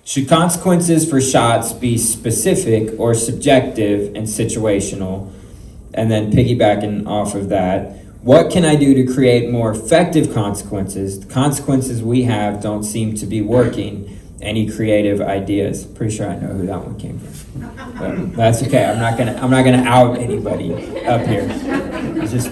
Should consequences for shots be specific or subjective and situational? And then piggybacking off of that, what can I do to create more effective consequences? The consequences we have don't seem to be working. Any creative ideas? Pretty sure I know who that one came from. But that's okay. I'm not gonna out anybody up here.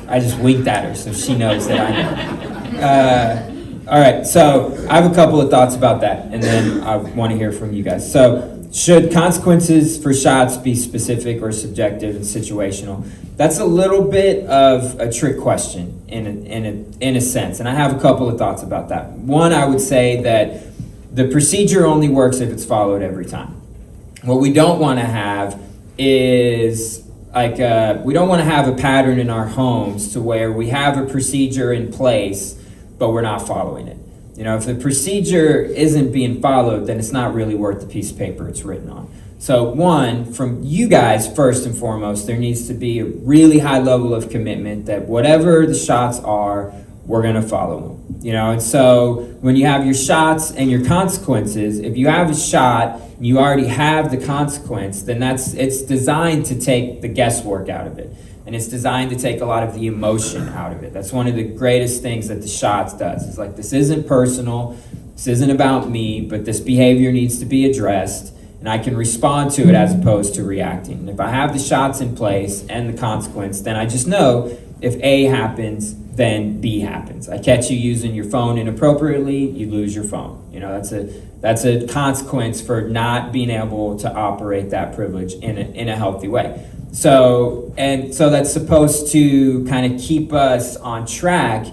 I just winked at her so she knows that I know. All right, so I have a couple of thoughts about that, and then I want to hear from you guys. So, should consequences for shots be specific or subjective and situational? That's a little bit of a trick question in a sense, and I have a couple of thoughts about that. One, I would say that the procedure only works if it's followed every time. What we don't want to have is we don't want to have a pattern in our homes to where we have a procedure in place, but we're not following it. If the procedure isn't being followed, then it's not really worth the piece of paper it's written on. So one, from you guys, first and foremost, there needs to be a really high level of commitment that whatever the shots are, we're going to follow them. And so when you have your shots and your consequences, if you have a shot and you already have the consequence, then it's designed to take the guesswork out of it. And it's designed to take a lot of the emotion out of it. That's one of the greatest things that the shots does. It's like, this isn't personal, this isn't about me, but this behavior needs to be addressed, and I can respond to it as opposed to reacting. And if I have the shots in place and the consequence, then I just know if A happens, then B happens. I catch you using your phone inappropriately, you lose your phone. That's a consequence for not being able to operate that privilege in a healthy way. So that's supposed to kind of keep us on track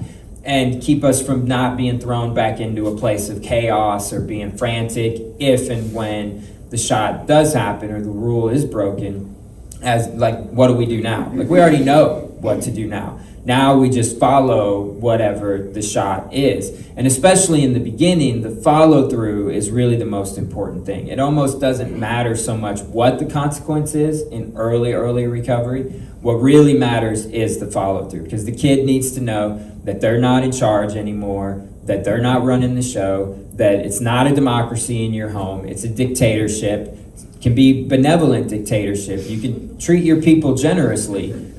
and keep us from not being thrown back into a place of chaos or being frantic if and when the shot does happen or the rule is broken. As what do we do now? We already know what to do now. Now we just follow whatever the shot is. And especially in the beginning, the follow through is really the most important thing. It almost doesn't matter so much what the consequence is in early recovery. What really matters is the follow through, because the kid needs to know that they're not in charge anymore, that they're not running the show, that it's not a democracy in your home, it's a dictatorship. It can be benevolent dictatorship. You can treat your people generously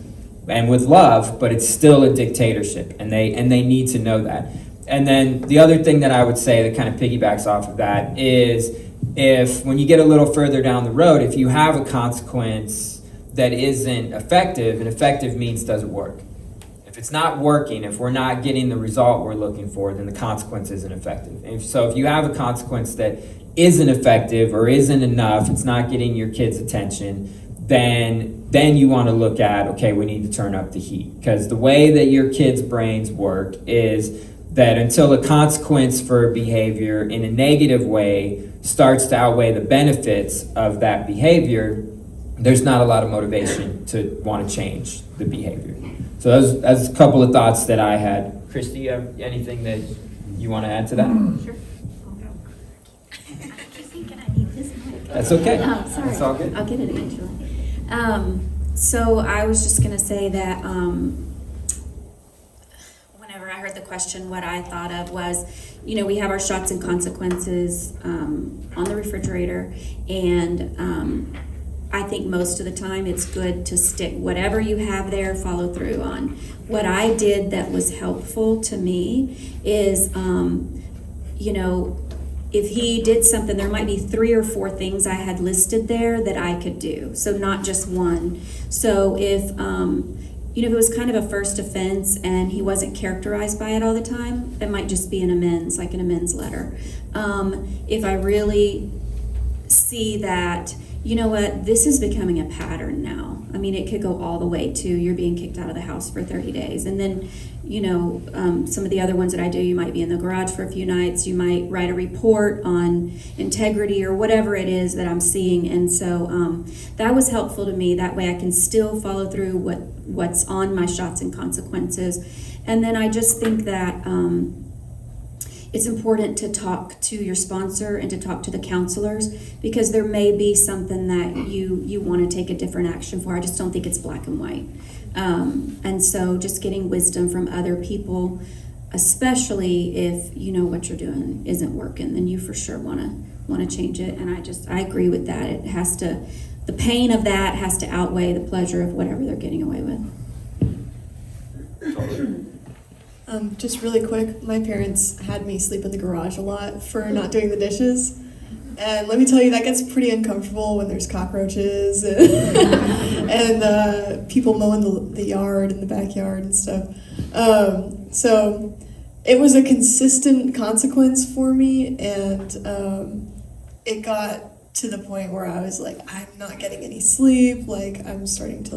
and with love, but it's still a dictatorship, and they need to know that. And then the other thing that I would say that kind of piggybacks off of that is, when you get a little further down the road, if you have a consequence that isn't effective, and effective means doesn't work. If it's not working, if we're not getting the result we're looking for, then the consequence isn't effective. And so if you have a consequence that isn't effective or isn't enough, it's not getting your kids' attention, then you want to look at, okay, we need to turn up the heat. Because the way that your kids' brains work is that until the consequence for behavior in a negative way starts to outweigh the benefits of that behavior, there's not a lot of motivation to want to change the behavior. So that's a couple of thoughts that I had. Christy, you have anything that you want to add to that? Sure. I'll go. I keep thinking I need this mic. That's okay. Sorry. That's all good. I'll get it eventually. So I was just going to say that whenever I heard the question, what I thought of was, we have our shots and consequences on the refrigerator, and I think most of the time it's good to stick whatever you have there, follow through on. What I did that was helpful to me is, if he did something, there might be 3 or 4 things I had listed there that I could do. So not just one. So if it was kind of a first offense and he wasn't characterized by it all the time, it might just be an amends, like an amends letter. If I really see that, this is becoming a pattern now. I mean, it could go all the way to you're being kicked out of the house for 30 days. And then, some of the other ones that I do, you might be in the garage for a few nights. You might write a report on integrity or whatever it is that I'm seeing. And so that was helpful to me. That way I can still follow through what's on my shots and consequences. And then I just think that it's important to talk to your sponsor and to talk to the counselors, because there may be something that you want to take a different action for. I just don't think it's black and white. And so just getting wisdom from other people, especially if what you're doing isn't working, then you for sure want want to change it. And I agree with that. It has to, the pain of that has to outweigh the pleasure of whatever they're getting away with. Just really quick, my parents had me sleep in the garage a lot for not doing the dishes. And let me tell you, that gets pretty uncomfortable when there's cockroaches and people mowing the yard and the backyard and stuff. So it was a consistent consequence for me, and it got to the point where I was like, I'm not getting any sleep. Like, I'm starting to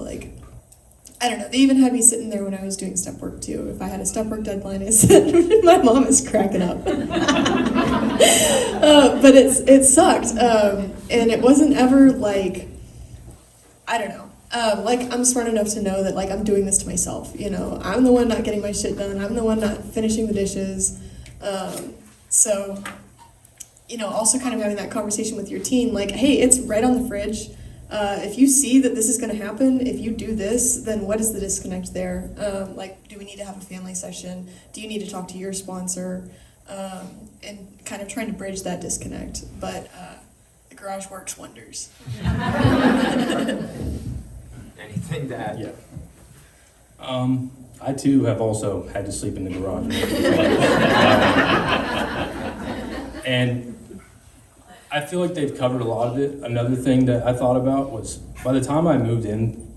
I don't know. They even had me sitting there when I was doing step work too. If I had a step work deadline, I said, my mom is cracking up. But it sucked. And it wasn't ever I don't know. I'm smart enough to know that I'm doing this to myself. I'm the one not getting my shit done. I'm the one not finishing the dishes. So, also kind of having that conversation with your teen, hey, it's right on the fridge. If you see that this is going to happen, if you do this, then what is the disconnect there? Do we need to have a family session? Do you need to talk to your sponsor? And kind of trying to bridge that disconnect. But the garage works wonders. Anything to add? Yeah. I too have also had to sleep in the garage. And I feel like they've covered a lot of it. Another thing that I thought about was by the time I moved in,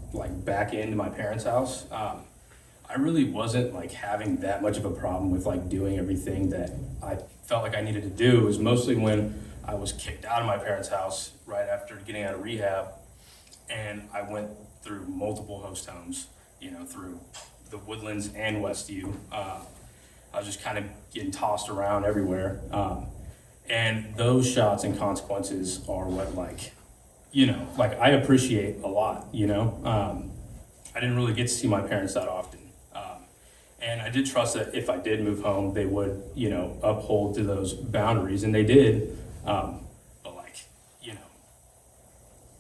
back into my parents' house, I really wasn't having that much of a problem with doing everything that I felt like I needed to do. It was mostly when I was kicked out of my parents' house right after getting out of rehab, and I went through multiple host homes, through the Woodlands and Westview. I was just kind of getting tossed around everywhere. And those shots and consequences are what I appreciate a lot, I didn't really get to see my parents that often. And I did trust that if I did move home, they would, uphold to those boundaries, and they did. But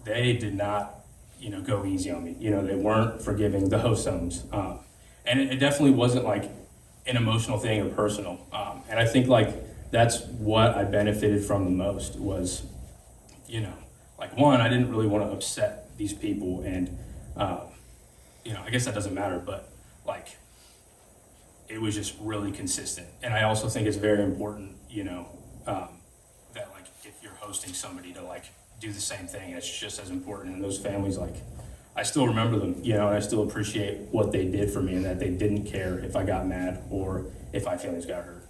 they did not, go easy on me. They weren't forgiving the host homes. And it definitely wasn't an emotional thing or personal. And I think that's what I benefited from the most was, one, I didn't really want to upset these people, and, I guess that doesn't matter, but it was just really consistent. And I also think it's very important, that if you're hosting somebody to do the same thing, it's just as important. And those families, I still remember them, and I still appreciate what they did for me, and that they didn't care if I got mad or if my feelings got hurt.